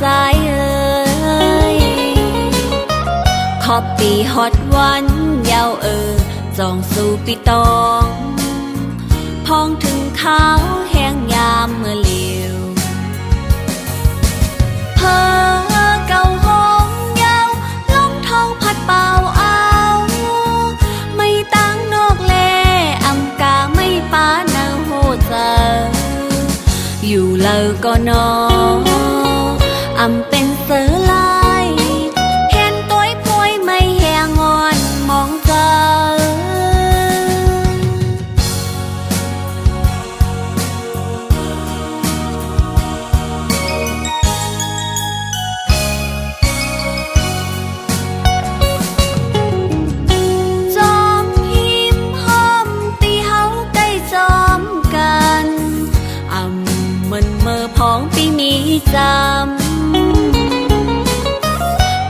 ใจเอ่ยขอบปีฮอดวันยาวจองสู่ปีตองพองถึงขาวแห้งยามเมื่อเลียวเพอเก่าห้องยาวลมเท้าพัดเป่าเอาไม่ตั้งนอกแลอำกาไม่ป้าเนาโหเจออยู่เลอก็นออำเป็นเสือลายเห็นตัวป่วยไม่แหงงอนมองเจอจอมหิมห้อมตีเฮาใกล้จอมกันเหมือนเมื่อพ้องปีมีจำ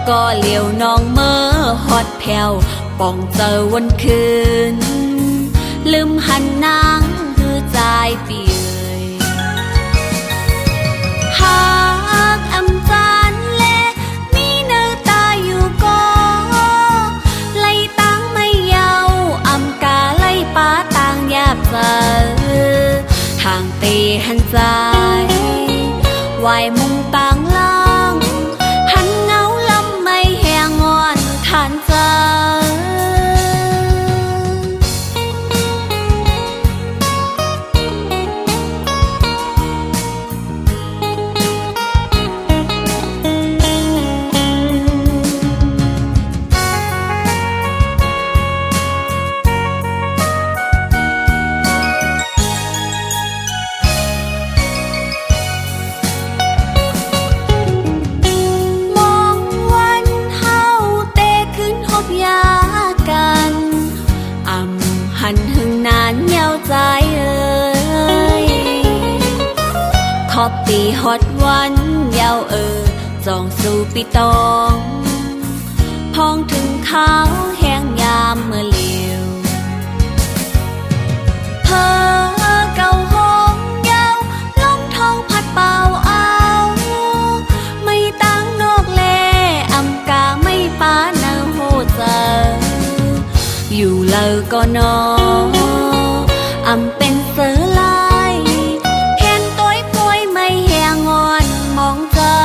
ก็เหลียวน้องเมื่อฮอดแผ่วป่องเจอวันคืนลืมหันนางคือใจเปียหากอำจานแลมีเนื้อตาอยู่ก็ไล่ตั้งไม่เยาอำกาไล่ป้าต่างยาบเจอทางเตหันใจวายมุงต่างล่างหันเงาลำไม่แหงงอนทานเจอหันหึงนานยาวใจเอ่ยขอบปีฮอดวันยาวจองสู่ปีตองพองถึงขาวแห้งยามเมื่อเลียวเพอเก่าห้องยาวลมเท้าพัดเป่าเอาไม่ตั้งนอกแลอำกาไม่ป้าเนาโหเจออยู่เลอก็นออำเป็นเสือลายเห็นตัวป่วยไม่แหงงอนมองเจอ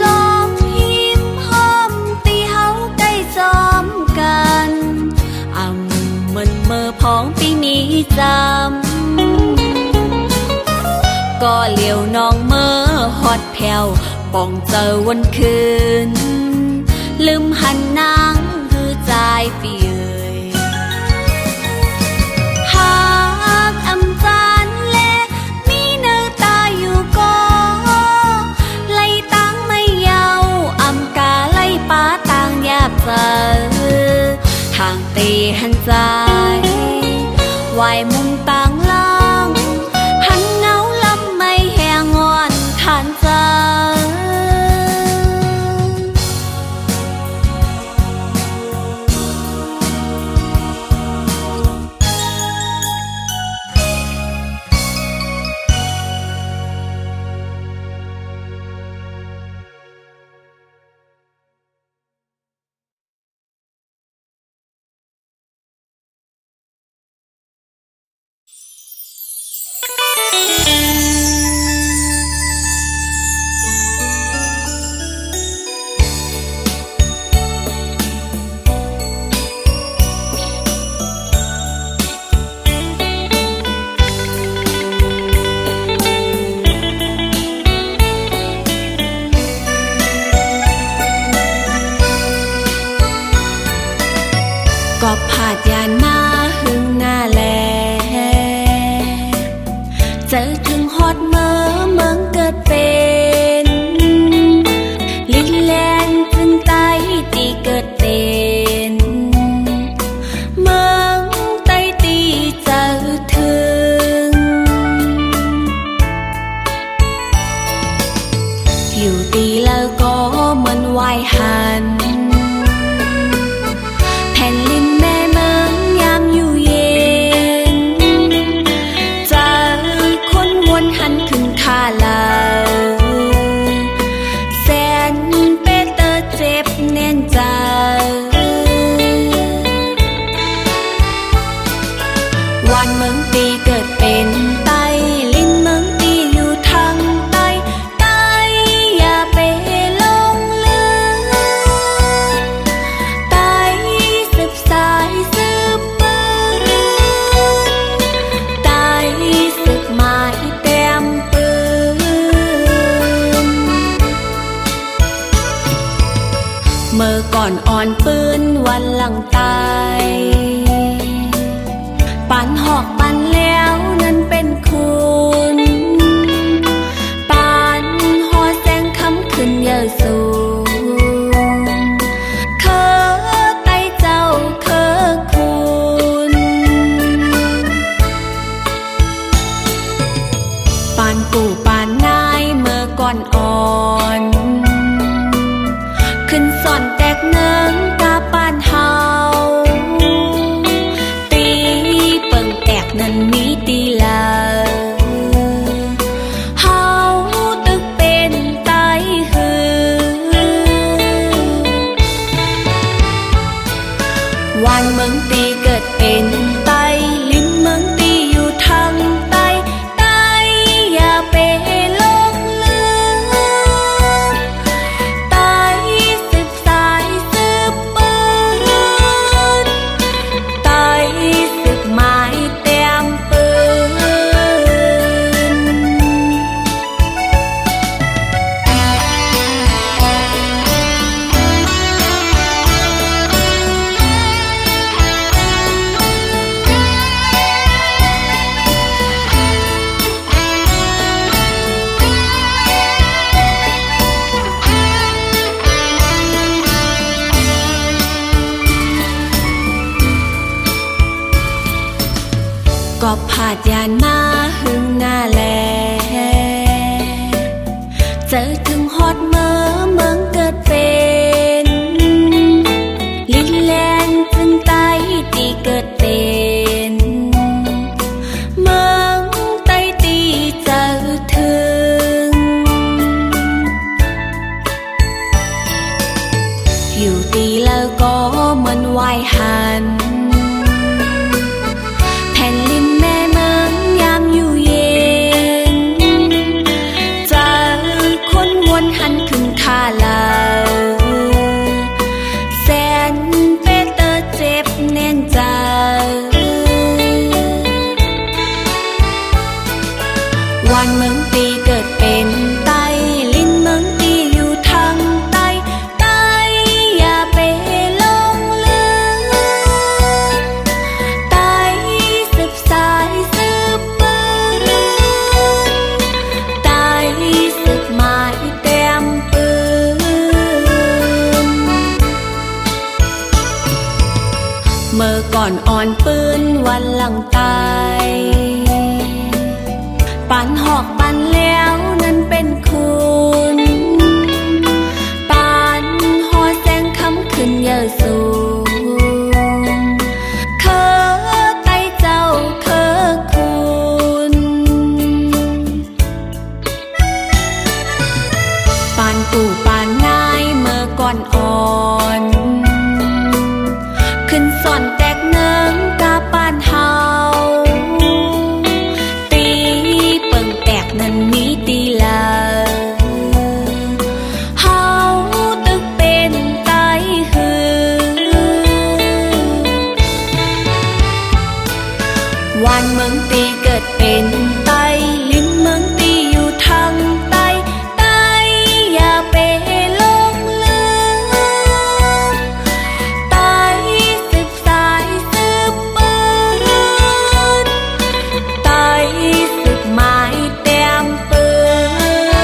จอมหิมห้อมตีเฮาใกล้จอมกันเหมือนเมื่อพ้องปีมีจำก็เหลียวน้องเมื่อฮอดแผ่วป่องเจอวันคืนลืมหันนางคือใจเปียหากอำจานแลมีเนื้อตาอยู่ก็ไล่ตั้งไม่เยาอำกาไล่ป้าต่างยาบเจอทางเตหันใจวายมุงต่างล่างหันเงาลำไม่แหงงอนทานเจอก็ผาดยานมาหึงหน้าแลเจอถึงฮอดเมื่อเมืองเกิดเป็นลินแลนจึงไตตีเกิดเป็นเมืองไตตีเจอถึงอยู่ตีแล้วก็ วายหันแผ่นดินแม่เมืองยามอยู่เย็นเจอคนวนหันขึ้นท่าลาวแสนเปเตอร์เจ็บแน่นใจวันเมืองตีเกิดเป็นไต้ลิ้นเมืองตีอยู่ทางใต้ใต้อย่าไปลงลืมใต้สืบสายสืบปืนใต้สืบหมายเต็มปืนเมื่อก่อนอ่อนปืนวันหลังตายปันหอกปันแล้วนั้นเป็นคุณปันหอแสงคำขึ้นเยอะสูงเคอไตเจ้าเคอคุณปันปู่ปันนายเมื่อก่อนอ่อนขึ้นสอนแตกเนิงกาปานเฮานั้นมีตีลาเฮาตึกเป็นไตหือวันเมืองตีเกิดเป็นไตลิ้นเมืองตีอยู่ทางใต้ใต้อย่าไปลงลืมใต้สืบสายสืบปืนใต้สืบหมายก็ผาดยานมาหึงหน้าแลเจอถึงฮอดเมื่อเมืองเกิดเป็นลิ้นแลนจึงไตตีเกิดเป็นเมืองไตตีเจอถึงอยู่ตีแล้วก็เหมือนวายหันแผ่นดินแม่เมืองยามอยู่เย็นเจอคนวนหันขึ้นท่าลาวแสนเปเตอร์เจ็บแน่นใจวันเมืองตีเกิดเป็นไต้ลิ้นเมืองตีอยู่ทางใต้ใต้อย่าไปลงลืมใต้สืบสายสืบปืนใต้สืบหมายเต็มปืนเมื่อก่อนอ่อนปืนวันหลังตายปันหอกปันแล้วนั้นเป็นคุณปันหอแสงคำขึ้นเยอะสูงเคอไตเจ้าเคอคุณปันปู่ปันนายเมื่อก่อนอ่อนขึ้นสอนแตกเนิงกาปานเฮาตีเปิงแตกนั้นมีตีลาเฮาตึกเป็นไตหือวันเมืองตีเกิดเป็นไตลิ้นเมืองตีอยู่ทางใต้ใต้อย่าไปลงลืมใต้สืบสายสืบปืนใต้สืบหมายเต็มปืน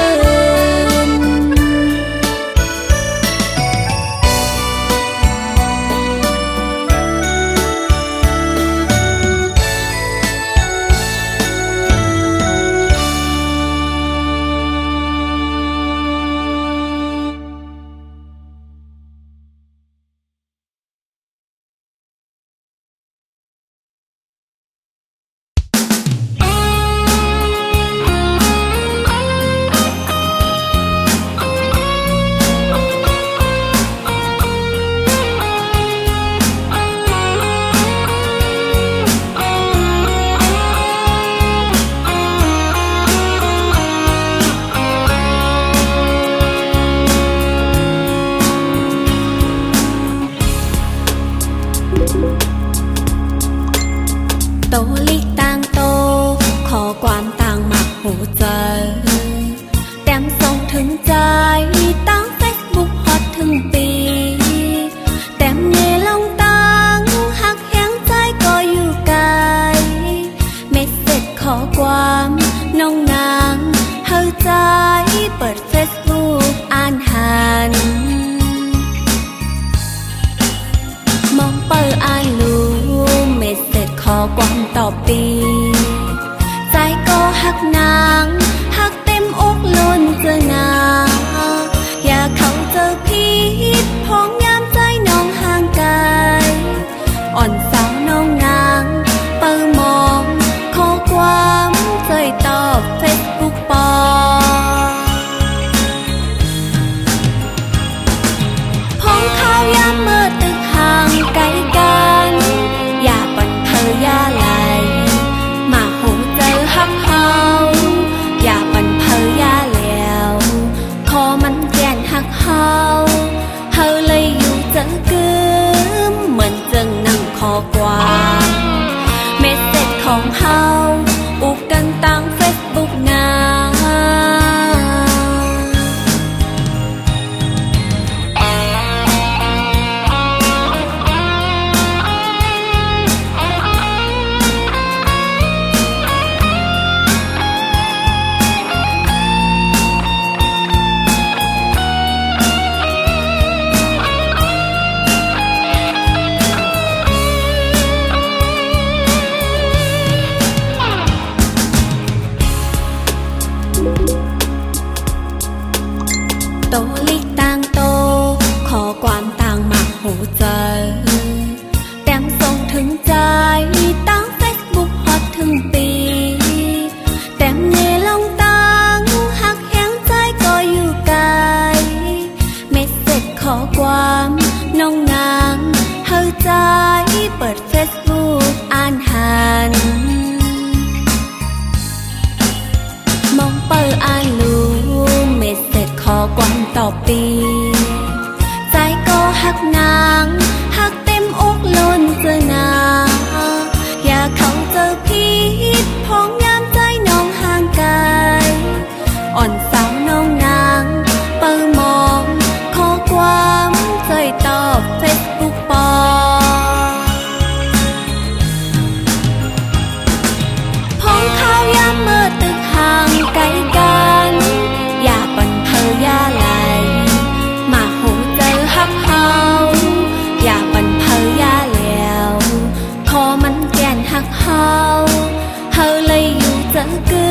โตลิกต่างโตขอความต่างมากโหใจแต้มส่งถึงใจตั้งเฟซบุ๊กฮอตถึงปีแต้มเนลงตังหักแหงใจก็อยู่ไกลเมสเสจขอความน้องนางเฮาใจเปิดเฟซบุ๊กอ่านหันมองเปิดอ่านลูเมสเสจขอความต่อปีใจก็หักนางหักเต็มอกล้นเจอหนาอย่าเข้าเจอผิดพ้องยามใจน้องห่างไกลอ่อนสาวน้องนางเปิดมองขอความใจตอบเฟซบุ๊กปอพ้องข้าวยามเมื่อตึกห่างไกลกันอย่าปั่นเพอยาไหลมาหูเจอหักเฮาอย่าปั่นเพอยาแล้วขอมันแก่นหักเฮาเฮาเลยอยู่เจอกึ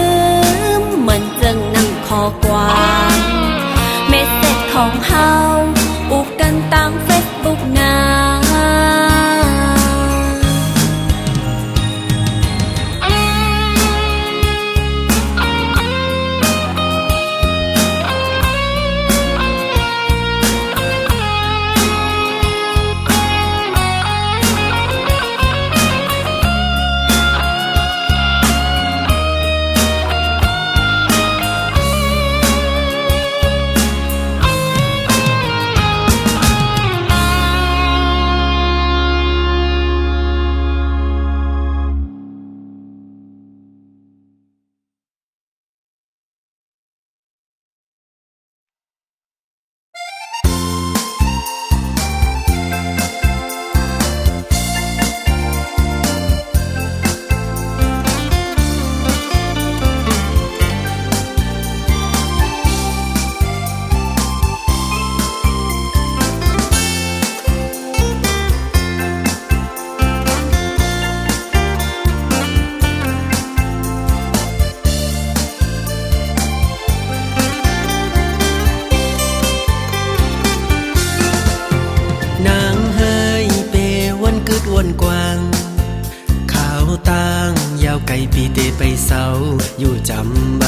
มเหมือนจึงนั่งขอความเมสเสจของเฮาอุกกันตั้งเฟซบุ๊กนากว้างขาวต่างยาวไกลปีเตไปเศร้าอยู่จำใบ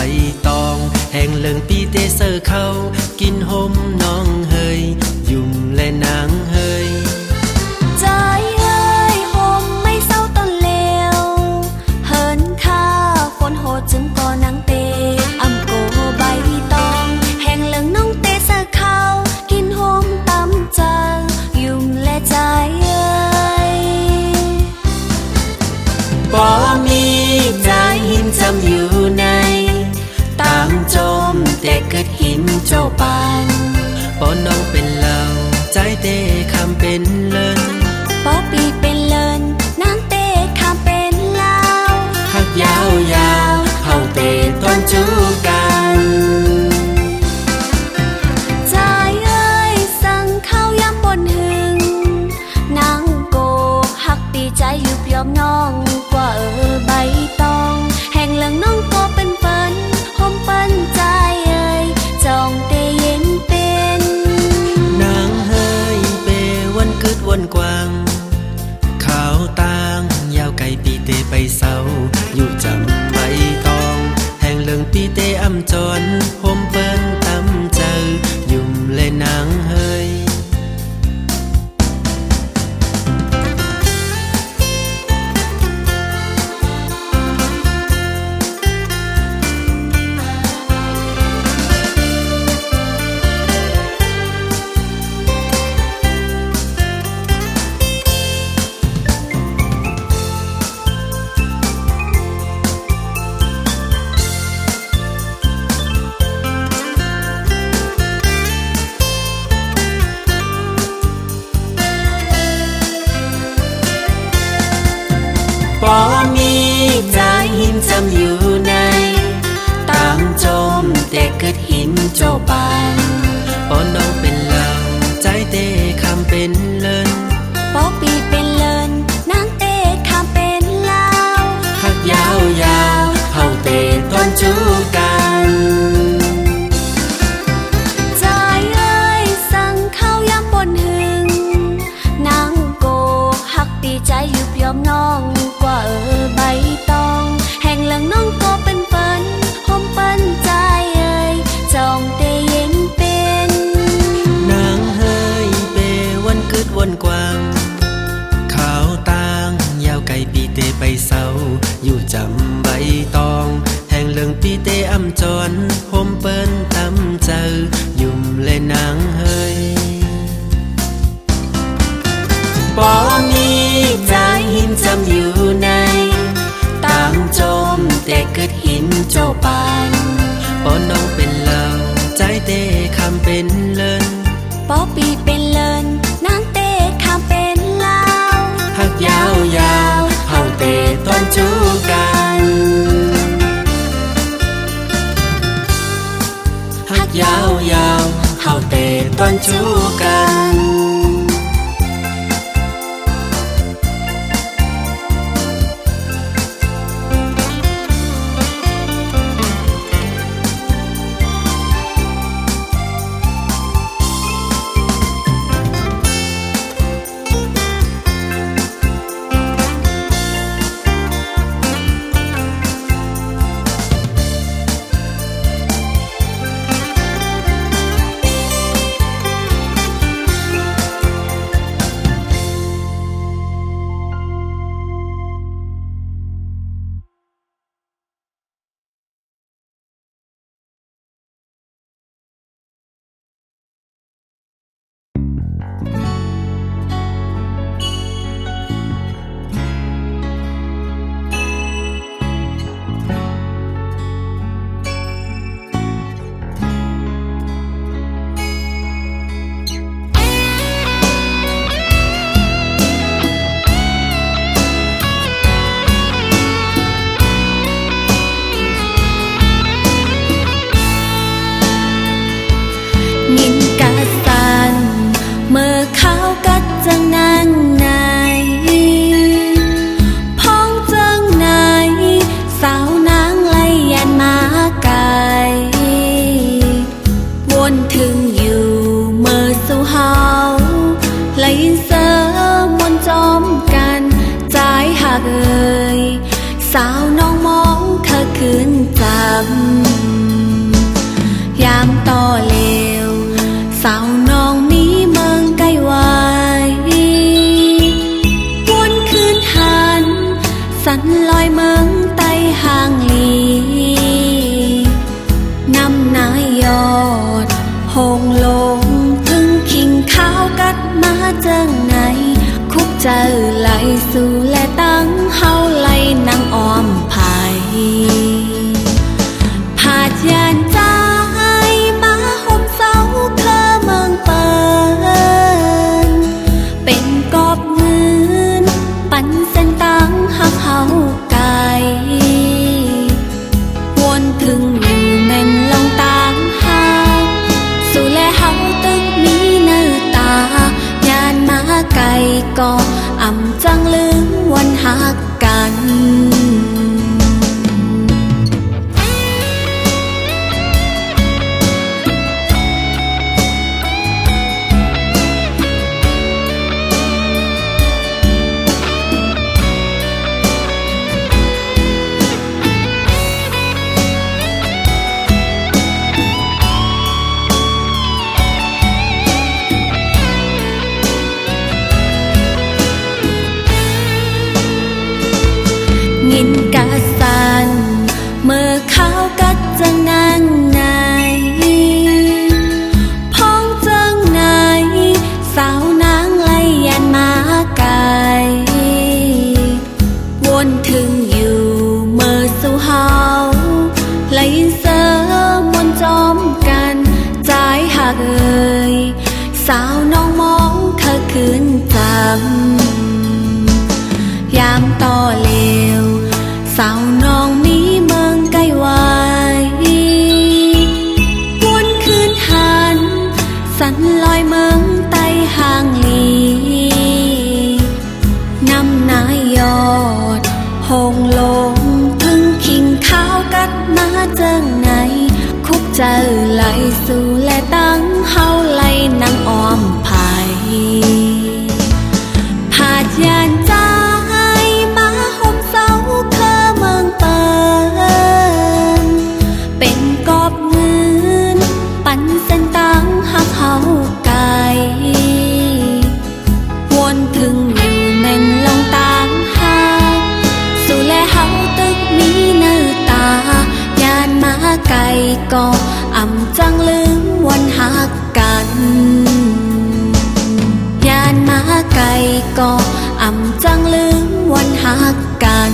ตองแห่งเลิงปีเตเซอร์เข้ากินหมน้องเฮยยุ่มและนางเฮยใจเอ้ยหมไม่เศร้าต้นเลวเหินข้าฝนโหดจึงก่อนางเตอำโกใบตองแห่งเลิงน้องเตเซอร์เข้ากินหมตำจังยุ่มและใจบ่มีใจหินจำอยู่ในตามจมแต่เกิดหินเจ้าปานบ่น้องเป็นเหล่าใจเตะคำเป็นเลินบ่ปีเป็นเลินนางเตะคำเป็นลาวหักยาวยาวเฮาเตะต้นจูกันใจเอ้ยสั่งเข้ายามบนหึงนางโกหักปีใจอยู่เพียงน้องกว่าใบตองแห่งเหลืองน้องก็เป็นฝันหอมปันใจเอ่ยจองเตเย็นเป็นนางเฮยเปวันกึดวันกว้างขาวต่างยาวไกลปีเตไปเศร้าอยู่จำใบตองแห่งเหลืองปีเตอำจรหอมเปิ้นตำเจอยุ่มและนางเฮยบ่มีใจหินจำอยู่ในตามจมแต่เกิดหินเจ้าปานบ่น้องเป็นเหล่าใจเตะคำเป็นเลินบ่ปีเป็นเลินนางเตะคำเป็นลาวหักยาวยาวเฮาเตะต้นจูกันใจ เจอยุ่มและนางเฮยบ่มีใจหินจำอยู่ในต่างจมแต่เกิดหินเจ้าปานบ่น้องเป็นเลิงใจเต้คำเป็นเลินป๊อปีเป็นเลินนางเต้คำเป็นลาวหักยาวยาวเฮาเต้ตอนจูกันหักยาวยาวเฮาเต้ตอนจูกันงินกะสันเมื่อเขากัดจังนางไหนพ้องจังไหนสาวนางไล่ยันมาไกลวนถึงอยู่เมื่อสู่เฮาไล่เสมวนจอมกันใจหักเอ่ยสาวน้องมองเธอคืนจำยามต่อเลวสาวน้องมีเมืองไกลไว้วนคืนหันสันลอยเมืองไต้ห่างลีนำนายยอดหงลงถึงคิงข้าวกัดมาจังไหนคุกเจอไหลสู่และตั้งเฮาไหลนางอ้อมภายผาดยานใจมาห่มเสาเคลอเมืองเปินเป็นกอบเงินปั่นเส้นตั้งหักเฮาไกลวนถึงอยู่แม่นลองตามหาสู่และเฮาตึกมีเนื้อตายานมาไกลก็อำจังลืมวันหักกันงินกะสันเมื่อเขากัดจังนางไหนพ้องจังไหนสาวนางไล่ยันมาไกลวนถึงอยู่เมื่อสู่เฮาไล่เสมวนจอมกันใจหักเอ่ยสาวน้องมองเธอคืนจำยามต่อเลวสาวน้องมีเมืองไกลไว้วนคืนหันสันลอยเมืองไต้ห่างลีนำนายยอดหงลงถึงคิงข้าวกัดมาจังไหนคุกเจอไหลสู่และตั้งเฮาไหลนางอ้อมภายผาดยานใจมาห่มเสาเคลอเมืองเปินเป็นกอบเงินปั่นเส้นตั้งหักเฮาไกลวนถึงอยู่แม่นลองตามหาสู่และเฮาตึกมีเนื้อตายานมาไกลก็อำจังลืม ก็อำจังลืมวันหักกัน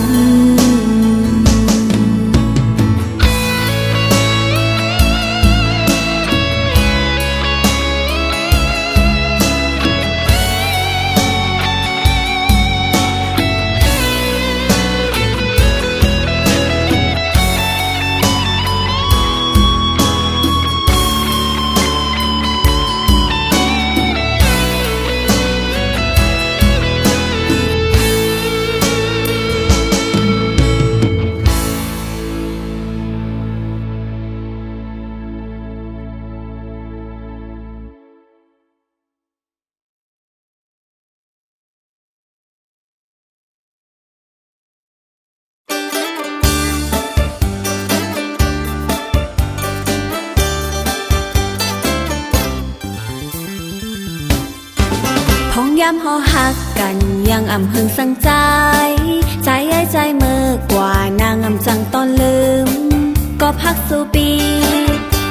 พองยามหอหักกันยังอำหึงสังใจใจไอ้ใจเมื่อกว่านางอำจังตอนลืมก็พักสู่ปี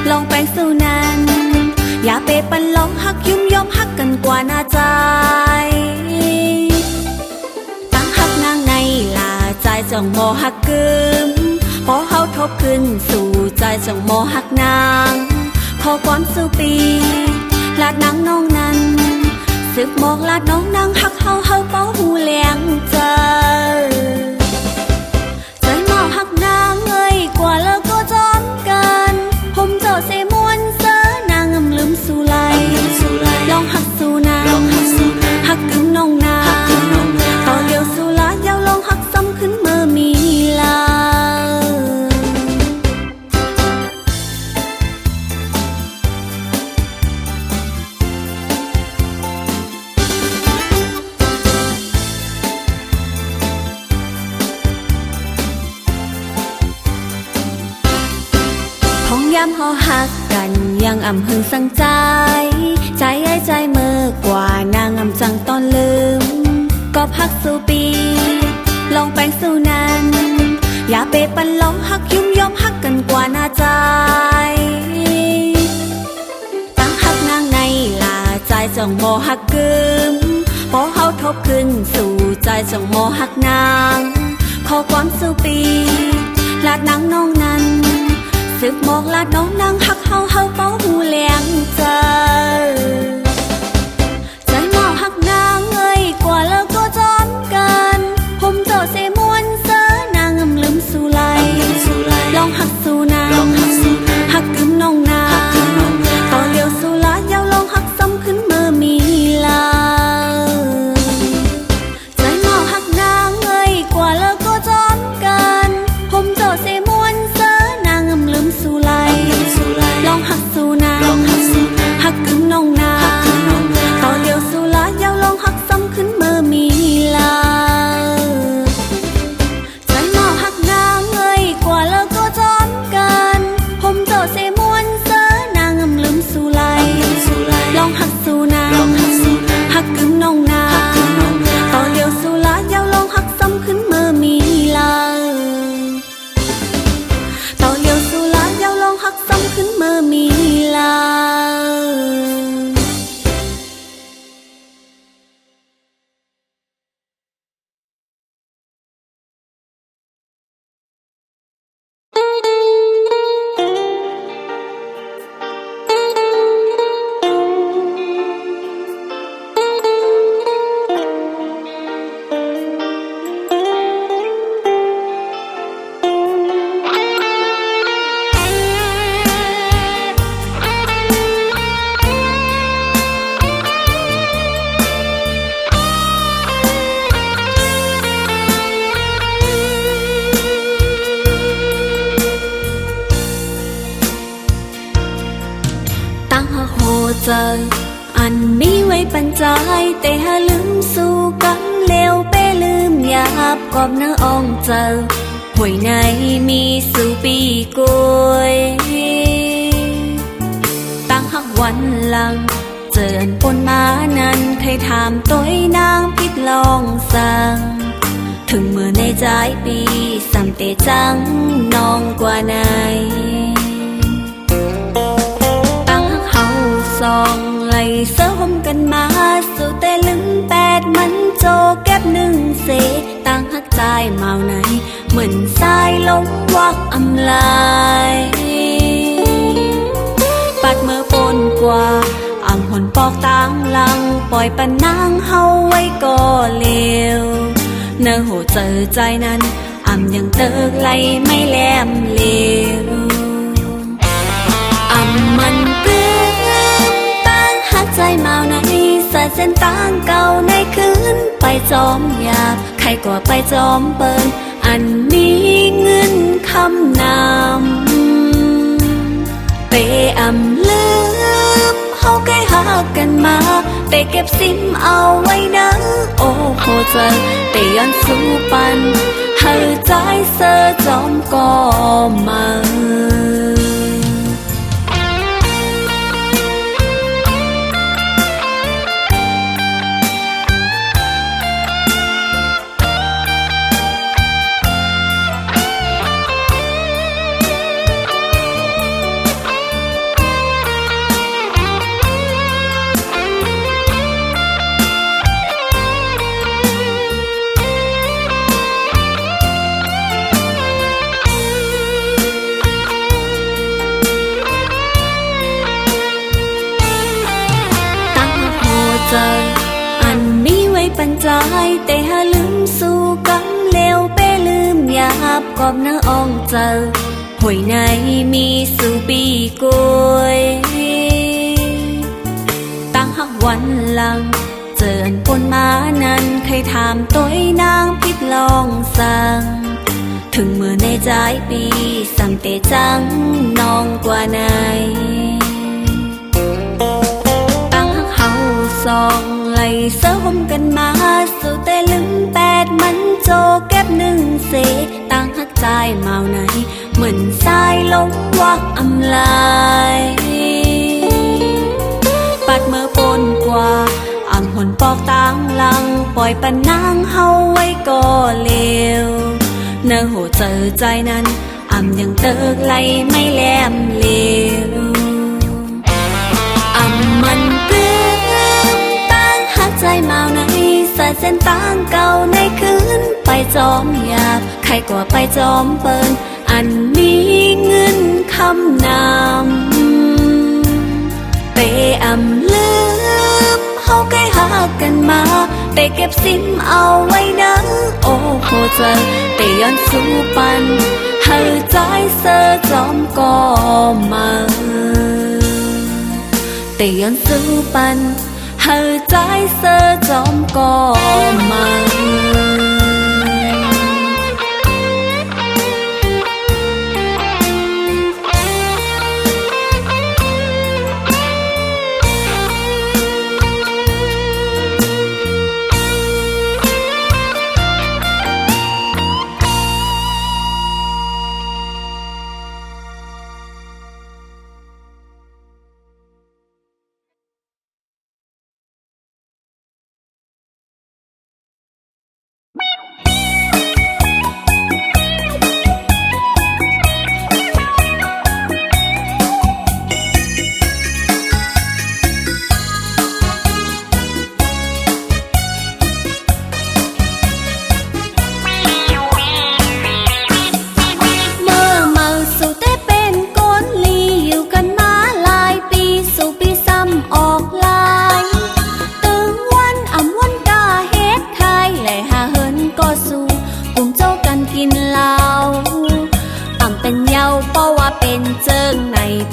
ลองแปลงสู่นั้นอย่าไปปันลองหักยุ่มยอมหักกันกว่าหน้าใจตั้งหักนางในลาใจจ้องโมหักกึมพอเฮาทบขึ้นสู่ใจจ้องโมหักนางขอความสู่ปีลาดนางน้องนั้นสืบมองลาดน้องนางหักเฮาเป้าหูเลี้ยงเจอใจหมอหักนางเอ้ยกว่าแล้วก็จอมกันผมเจ้าเสมวนเสอนางอำลืมสู่ไหลลองหักสู่นางหักกึมน้องนางต่อเดียวสู่ลายาวลองหักซ้ำขึ้นเมื่อมีลายามหอหักกันยังอำหึงสังใจใจไอ้ใจเมื่อกว่านางอำจังตอนลืมก็พักสู่ปีลองแปลงสู่นั้นอย่าไปปันลองหักยุ่มยอมหักกันกว่าหน้าใจตั้งหักนางในลาใจจ้องโมหักกึมพอเฮาทบขึ้นสู่ใจจ้องโมหักนางขอความสู่ปีลาดนางน้องนั้นสืบมองลาดน้องนางหักเฮาเป้าหูเลี้ยงเจอใจหมอหักนางเอ้ยกว่าแล้วก็จอมกันผมเจ้าเสมวนเสอนางอำลืมสู่ไหลลองหักสู่นางหักกึมน้องนางต่อเดียวสู่ลายาวลองหักซ้ำขึ้นเมื่อมีลาใจหมอหักนางเอ้ยกว่าแล้วก็จอมกันผมเจ้าเสมวนสู่ไหลลองหักสู่นางหักกึมน้องนางต่อเดียวสู่ลายาวลองหักซ้ำขึ้นเมื่อมีลาใจหมอหักนางเอ้ยกว่าแล้วก็จอมกันผมเจ้าเสมวนเสอนางอำลืมสู่ไหลลองหักสู่นางหักกึมน้องนางต่อเดียวสู่ลายาวลองหักซ้ำขึ้นเมื่อมีลาต่อเดียวสู่ลายาวลองหักซ้ำขึ้นเมื่อมีลาเจออันมีไว้ปันใจแต่หาลืมสู่กันเลวไปลืมหยาบกอบเนื้ออ่องเจอห่วยในมีสู่ปีกวยตั้งหักวันหลังเจออันปนมานั้นใครถามตัวนางพิดลองสั่งถึงเมื่อในใจปีสำเตจังน้องกว่าไหนซองไหลเสื้อห่มกันมาสู่แต่ลืมแปดมันใจ ใจเมาไหนเหมือนสายลมวักอำลายปัดเมื่อปนกว่าอ่ำหนปอกต่างหลังปล่อยปันนางเฮาไว้ก็เลวเนื้อโหเจอใจนั้นอ่ำยังเติกไหลไม่แหลมเลวอ่ำมันเปลื้มตั้งหักใจเมาในสายเส้นต่างเก่าในคืนไปจอมหยาบใครกว่าไปจอมเปินอันมีเงินคำนำเปอ่ำลืมเฮาใกล้หากันมาแต่เก็บซิมเอาไว้นะโอ้โหเจอแต่ย้อนสู้ปันเฮาใจเสอจอมก็มาอันนี้ไว้ปันใจแต่หาลืมสู่กำเลวเป้ลืมหยาบกอบเนื้ออ่องเจอหวยในมีสู่ปีกวยตั้งหักวันหลังเจออันปนมานั้นใครถามตัวนางพิดลองสั่งถึงเมื่อในใจปีสำเตจังน้องกว่าไหนสองไหลเสื้อห่มกันมาสู่แต่ลืมแปดมันโจเก็บหนึ่งเสตั้งหักใจเมาไหนเหมือนสายลมวักอำลายปัดเมื่อปนกว่าอ่ำหนปอกต่างหลังปล่อยปันนางเฮาไว้ก็เลวเนื้อโหเจอใจนั้นอ่ำยังเติกไหลไม่แหลมเลวอ่ำมันเปลื้มใจเมาในสายเส้นต่างเก่าในคืนไปจอมหยาบใครกว่าไปจอมเปินอันมีเงินคำนำเปอ่ำลืมเฮาใกล้หากันมาแต่เก็บซิมเอาไว้นะโอ้โหเจอแต่ย้อนสู้ปันเฮาใจเสอจอมก็มาแต่ย้อนสู้ปันเฮาใจเสอจอมก็มา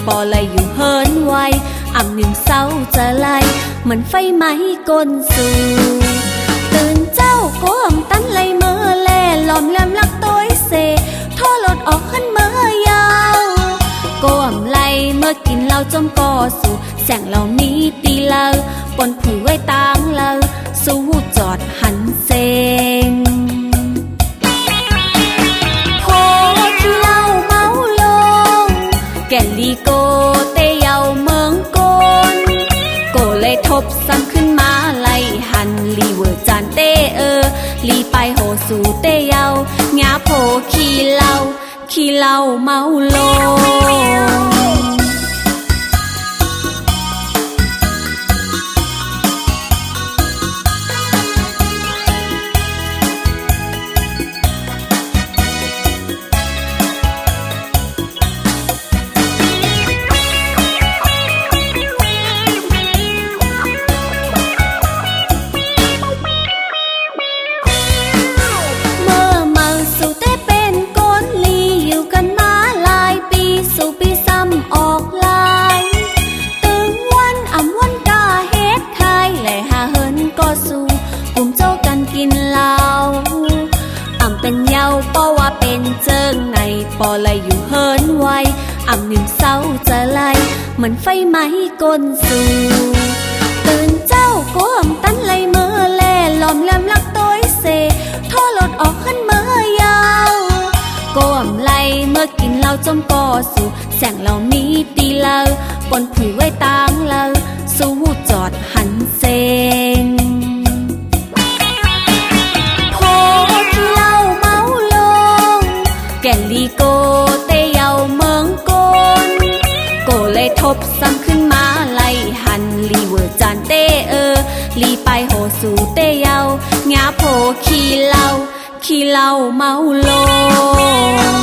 ปอเลยอยู่เฮินไวอ่ำหนึ่งเศร้าจะไล่เหมือนไฟไหม้ก้นสู่ตื่นเจ้าก้มตั้นไหลเมื่อแลหลอมแหลมลักต้อยเสโทรลดออกขึ้นเมื่อยาวก้มไหลเมื่อกินเหล้าจมก่อสู่แสงเหล่ามีตีเลาปนผือไว้ตางเลาสู้จอดหันเซงแกลีโกเตเยาเมืองโกนโกเลยทบซ้ำขึ้นมาไล่หันลีเวอร์จานเตลีไปโหสู่เตเยางาโผขี้เหล้าเมาโล เหมือนไฟไหม้ก้นสู่ตื่นเจ้าก้มตันไหลเมื่อแลหลอมแหลมลักต้อยเซโทรรถออกขึ้นเมื่อยาวก้มไหลเมื่อกินเหล้าจมก่อสู่แสงเรามีตีเหล้าปนผุยไว้ตางเหล้าสู้จอดหันเซงโคที่เหล้าเมาลงแก่ลีโกเตเยาเมืองโกนโกเลยทบซ้ำขึ้นมาไล่หันลีเวอร์จานเตลีไปโหสู่เตเยาหงาโผขี้เหล้าเมาลง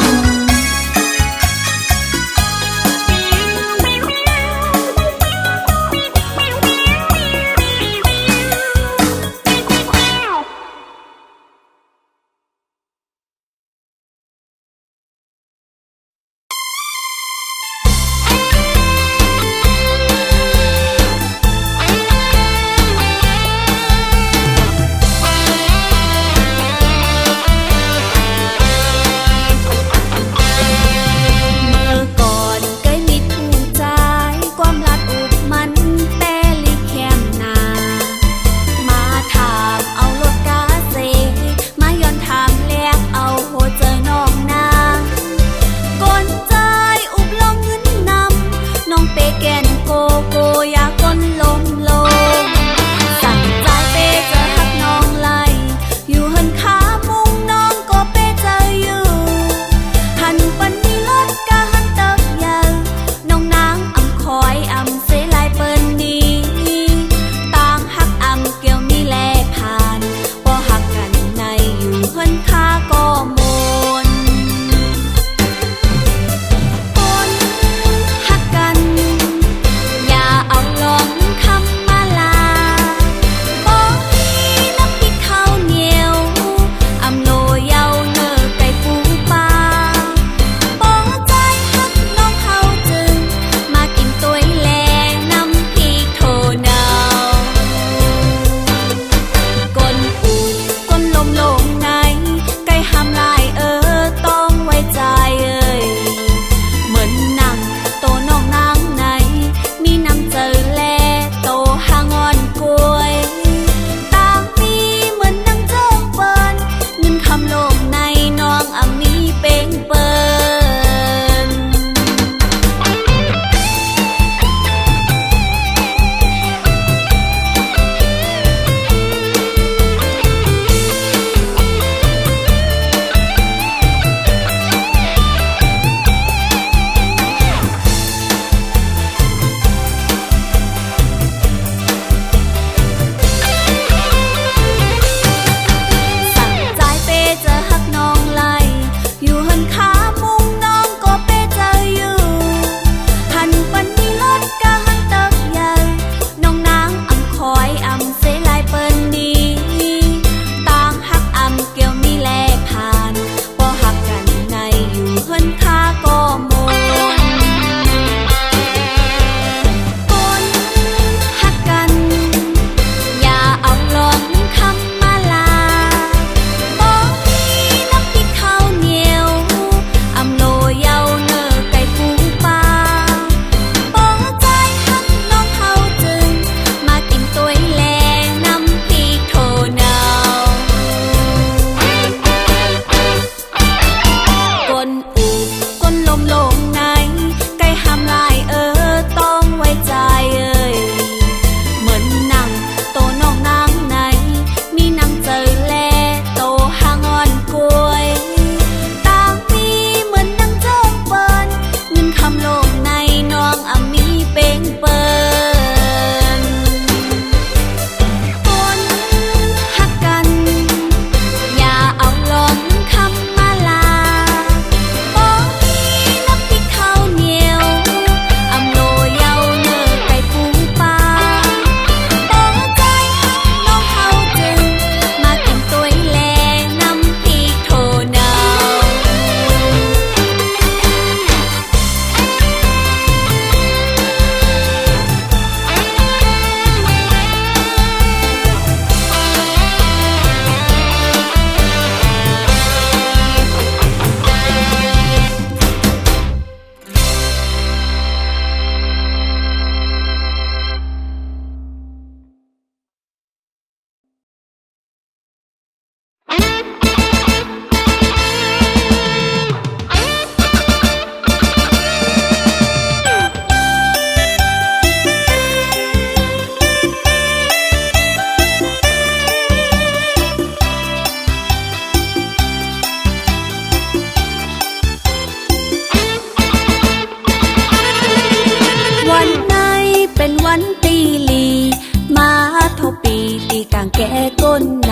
แก่ก้นน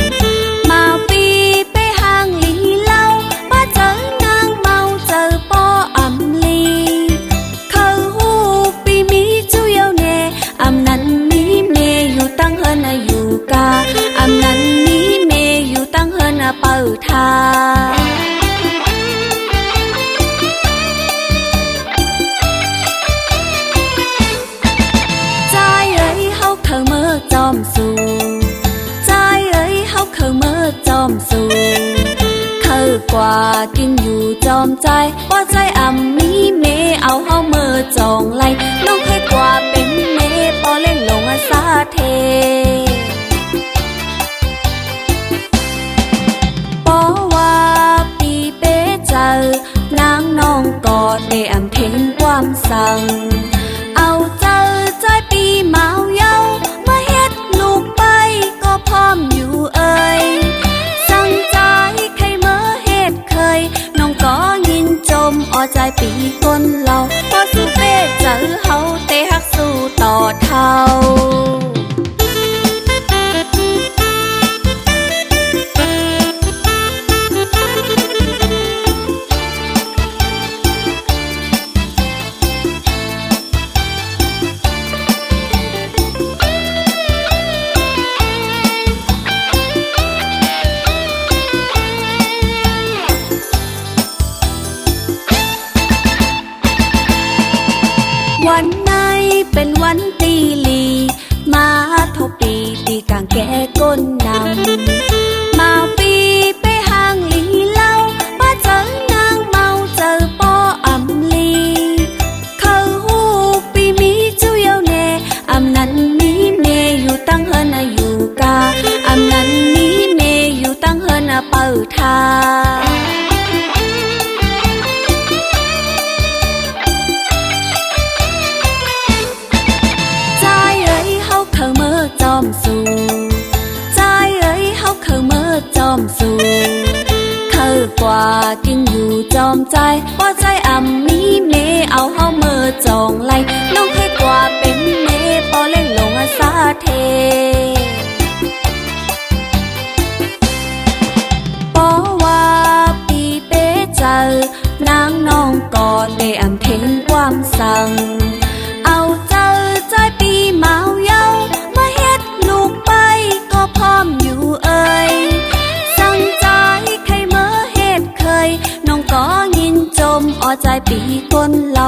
ำมาปีไปห้างลีเล่าป้าเจอนางเมาเจอป้ออำลีเขาหูปีมีจุเยาเนอำนั้นมีเมอยู่ตั้งเฮินอยู่กาอำนั้นมีเมอยู่ตั้งเฮินเปิดทาเธอเมื่อจอมสู่ใจเอ้ยเฮาเคยเมื่อจอมสู่เคยกว่ากินอยู่จอมใจว่าใจอ่ำมีเมเอาเฮาเมื่อจองไลน้องเคยกว่าเป็นเมพอเล่นลงอาสาเทปอว่าปีเป้เจอนางน้องกอดได้อ่ำเทนความสั่งเอาเจอใจปีเมาเย้ามาเฮ็ดลูกไปก็พร้อมอยู่เอ่ยสั่งใจใครเมื่อเฮ็ดเคยน้องก็ยินจมอ้อใจปีก้นเราพอสู้เป้เจอเฮาเตะฮักสู้ต่อเท่าวันไหนเป็นวันตีลีมาทบปีตีกลางแก่ก้นนำมาปีไปห้างลีเล่าป้าเจอนางเมาเจอป้ออำลีเขาหูปีมีจุเยาเนอำนั้นมีเมอยู่ตั้งเฮินอยู่กาอำนั้นมีเมอยู่ตั้งเฮินเปิดทาจอมสู่ใจเอ้ยเฮาเคยเมื่อจอมสู่เคยกว่ากินอยู่จอมใจว่าใจอ่ำมีเมเอาเฮาเมื่อจองไลน้องเคยกว่าเป็นเมพอเล่นลงอาสาเทปอว่าปีเป้เจอนางน้องกอดได้อ่ำเทนความสั่งเอาเจอใจปีเมาเย้าพร้อมอยู่เอ่ยสั่งใจใครเมื่อเหตุเคยน้องก็ยินจมอ้อใจปีก้นเรา